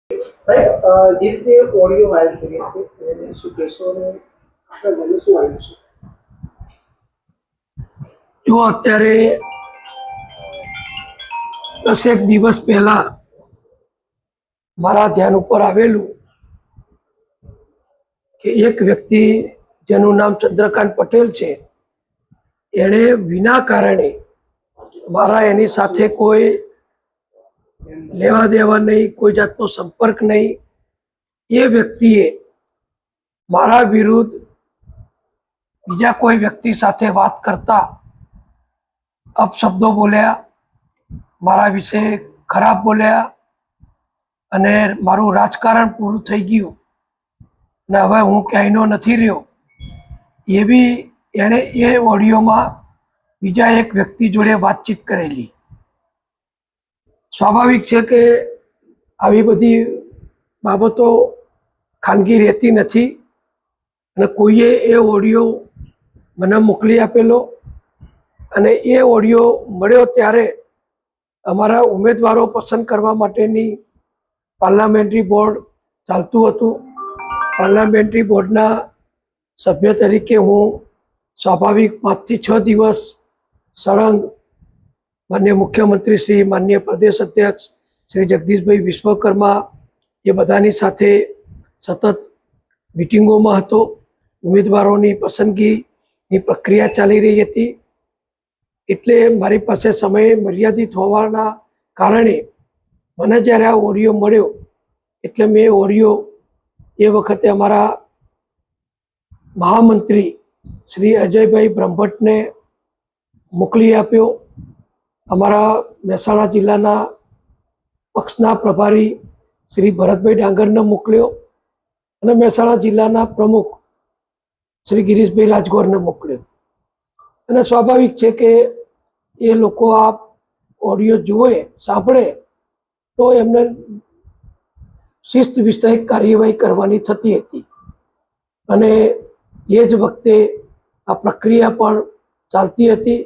સાહેબ, જે રીતે ઓડિયો વાયરલ થઈ રહ્યા છે એને શું કહેશો અને આપણા ઘરનું શું આવ્યું છે? જો અત્યારે 10 દિવસ પહેલા મારા ધ્યાન ઉપર આવેલું કે એક વ્યક્તિ જેનું નામ ચંદ્રકાંત પટેલ છે, એણે વિના કારણે મારા એની સાથે કોઈ લેવા દેવા નહીં, કોઈ જાતનો સંપર્ક નહીં, એ વ્યક્તિએ મારા વિરુદ્ધ બીજા કોઈ વ્યક્તિ સાથે વાત કરતા અપશબ્દો બોલ્યા, મારા વિશે ખરાબ બોલ્યા અને મારું રાજકારણ પૂરું થઈ ગયું ને હવે હું ક્યાંયનો નથી રહ્યો એવી એણે એ ઓડિયોમાં બીજા એક વ્યક્તિ જોડે વાતચીત કરેલી. સ્વાભાવિક છે કે આવી બધી બાબતો ખાનગી રહેતી નથી અને કોઈએ એ ઓડિયો મને મોકલી આપેલો અને એ ઓડિયો મળ્યો ત્યારે અમારા ઉમેદવારો પસંદ કરવા માટેની પાર્લામેન્ટરી બોર્ડ ચાલતું હતું. પાર્લામેન્ટરી બોર્ડના સભ્ય તરીકે હું સ્વાભાવિક 5 થી 6 દિવસ સળંગ માન્ય મુખ્યમંત્રી શ્રી, માન્ય પ્રદેશ અધ્યક્ષ શ્રી જગદીશભાઈ વિશ્વકર્મા એ બધાની સાથે સતત મિટિંગોમાં હતો. ઉમેદવારોની પસંદગીની પ્રક્રિયા ચાલી રહી હતી, એટલે મારી પાસે સમય મર્યાદિત હોવાના કારણે મને જ્યારે આ ઓડિયો મળ્યો એટલે મેં ઓડિયો એ વખતે અમારા મહામંત્રી શ્રી અજયભાઈ બ્રહ્મભટ્ટને મોકલી આપ્યો. અમારા મહેસાણા જિલ્લાના પક્ષના પ્રભારી શ્રી ભરતભાઈ ડાંગરને મોકલ્યો અને મહેસાણા જિલ્લાના પ્રમુખ શ્રી ગિરીશભાઈ રાજગોરને મોકલ્યો. અને સ્વાભાવિક છે કે એ લોકો આ ઓડિયો જુએ, સાંભળે તો એમને શિસ્ત વિષયક કાર્યવાહી કરવાની થતી હતી અને એ જ વખતે આ પ્રક્રિયા પણ ચાલતી હતી.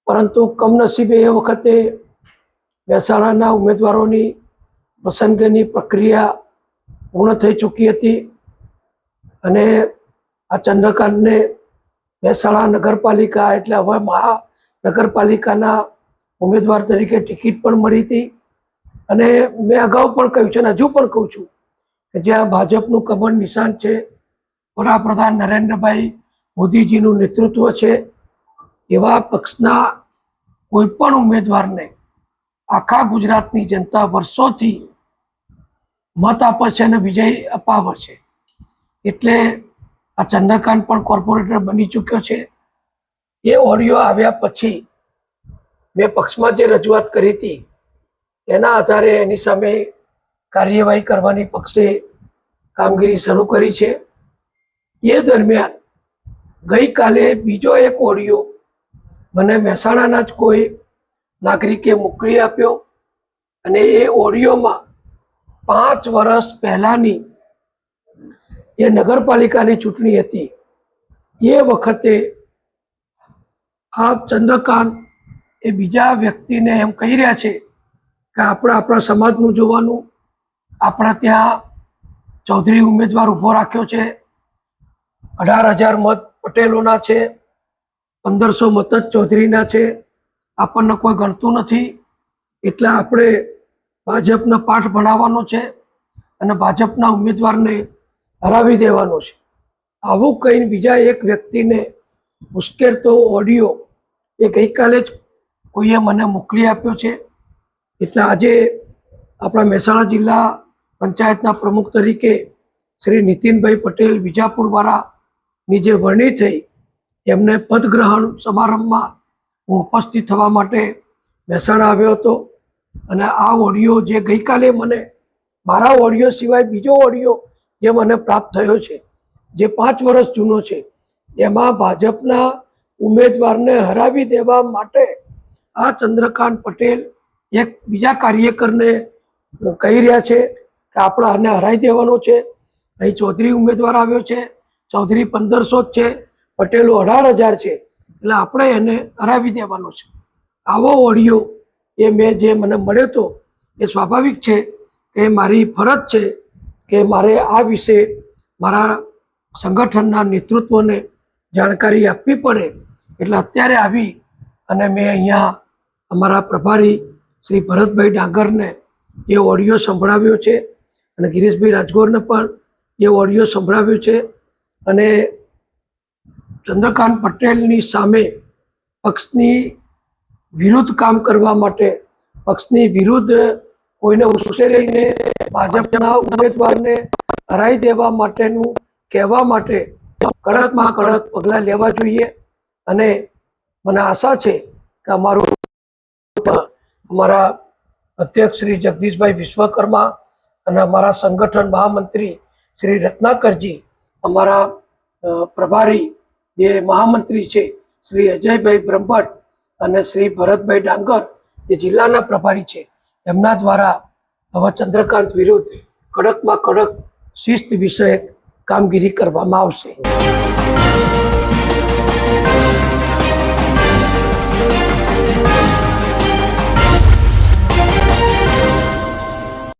પરંતુ કમનસીબે એ વખતે મહેસાણાના ઉમેદવારોની પસંદગીની પ્રક્રિયા પૂર્ણ થઈ ચૂકી હતી અને આ ચંદ્રકાંતને મહેસાણા નગરપાલિકા એટલે હવે મહાનગરપાલિકાના ઉમેદવાર તરીકે ટિકિટ પણ મળી હતી. અને મેં અગાઉ પણ કહ્યું છે અને હજુ પણ કહું છું કે જ્યાં ભાજપનું કમળ નિશાન છે, વડાપ્રધાન નરેન્દ્રભાઈ મોદીજીનું નેતૃત્વ છે, એવા પક્ષના કોઈ પણ ઉમેદવારને આખા ગુજરાતની જનતા વર્ષોથી મત આપે છે અને વિજય અપાવે છે. એટલે આ ચંદ્રકાંત પણ કોર્પોરેટર બની ચૂક્યો છે. એ ઓડિયો આવ્યા પછી મેં પક્ષમાં જે રજૂઆત કરી હતી એના આધારે એની સામે કાર્યવાહી કરવાની પક્ષે કામગીરી શરૂ કરી છે. એ દરમિયાન ગઈકાલે બીજો એક ઓડિયો મને મહેસાણાના જ કોઈ નાગરિકે મોકલી આપ્યો અને એ ઓડિયોમાં 5 વર્ષ પહેલાંની જે નગરપાલિકાની ચૂંટણી હતી એ વખતે આ ચંદ્રકાંત એ બીજા વ્યક્તિને એમ કહી રહ્યા છે કે આપણે આપણા સમાજનું જોવાનું, આપણા ત્યાં ચૌધરી ઉમેદવાર ઊભો રાખ્યો છે, 18,000 મત પટેલોના છે, 1,500 મત જ ચૌધરીના છે, આપણને કોઈ ગણતું નથી, એટલે આપણે ભાજપને પાઠ ભણાવવાનો છે અને ભાજપના ઉમેદવારને હરાવી દેવાનો છે. આવું કહીને બીજા એક વ્યક્તિને ઉશ્કેરતો ઓડિયો એ ગઈકાલે જ કોઈએ મને મોકલી આપ્યો છે. એટલે આજે આપણા મહેસાણા જિલ્લા પંચાયતના પ્રમુખ તરીકે શ્રી નીતિનભાઈ પટેલ વિજાપુરવાળાની જે વરણી થઈ એમને પદગ્રહણ સમારંભમાં હું ઉપસ્થિત થવા માટે મહેસાણા આવ્યો હતો. અને આ ઓડિયો જે ગઈકાલે મને મારા ઓડિયો સિવાય બીજો ઓડિયો જે મને પ્રાપ્ત થયો છે જે 5 વર્ષ જૂનો છે, એમાં ભાજપના ઉમેદવારને હરાવી દેવા માટે આ ચંદ્રકાંત પટેલ એક બીજા કાર્યકરને કહી રહ્યા છે કે આપણે આને હરાવી દેવાનો છે. અહીં ચૌધરી ઉમેદવાર આવ્યો છે, ચૌધરી 1,500 જ છે, પટેલો 18,000 છે, એટલે આપણે એને હરાવી દેવાનો છે. આવો ઓડિયો એ મેં જે મને મળ્યો હતો એ સ્વાભાવિક છે કે મારી ફરજ છે કે મારે આ વિશે મારા સંગઠનના નેતૃત્વને જાણકારી આપવી પડે, એટલે અત્યારે આવી અને મેં અહીંયા અમારા પ્રભારી શ્રી ભરતભાઈ ડાંગરને એ ઓડિયો સંભળાવ્યો છે અને ગિરીશભાઈ રાજગોરને પણ એ ઓડિયો સંભળાવ્યો છે. અને ચંદ્રકાંત પટેલની સામે પક્ષની વિરુદ્ધ કામ કરવા માટે, પક્ષની વિરુદ્ધ કોઈને ઉશ્કેરીને ભાજપના ઉમેદવારને હરાવી દેવા માટેનું કહેવા માટે કડકમાં કડક પગલાં લેવા જોઈએ. અને મને આશા છે કે અમારા અધ્યક્ષ શ્રી જગદીશભાઈ વિશ્વકર્મા અને અમારા સંગઠન મહામંત્રી શ્રી રત્નાકરજી, અમારા પ્રભારી જે મહામંત્રી છે શ્રી અજયભાઈ બ્રહ્મભટ્ટ અને શ્રી ભરતભાઈ ડાંગર જે જિલ્લાના પ્રભારી છે, એમના દ્વારા હવે ચંદ્રકાંત વિરુદ્ધ કડકમાં કડક શિસ્ત વિષયક કામગીરી કરવામાં આવશે.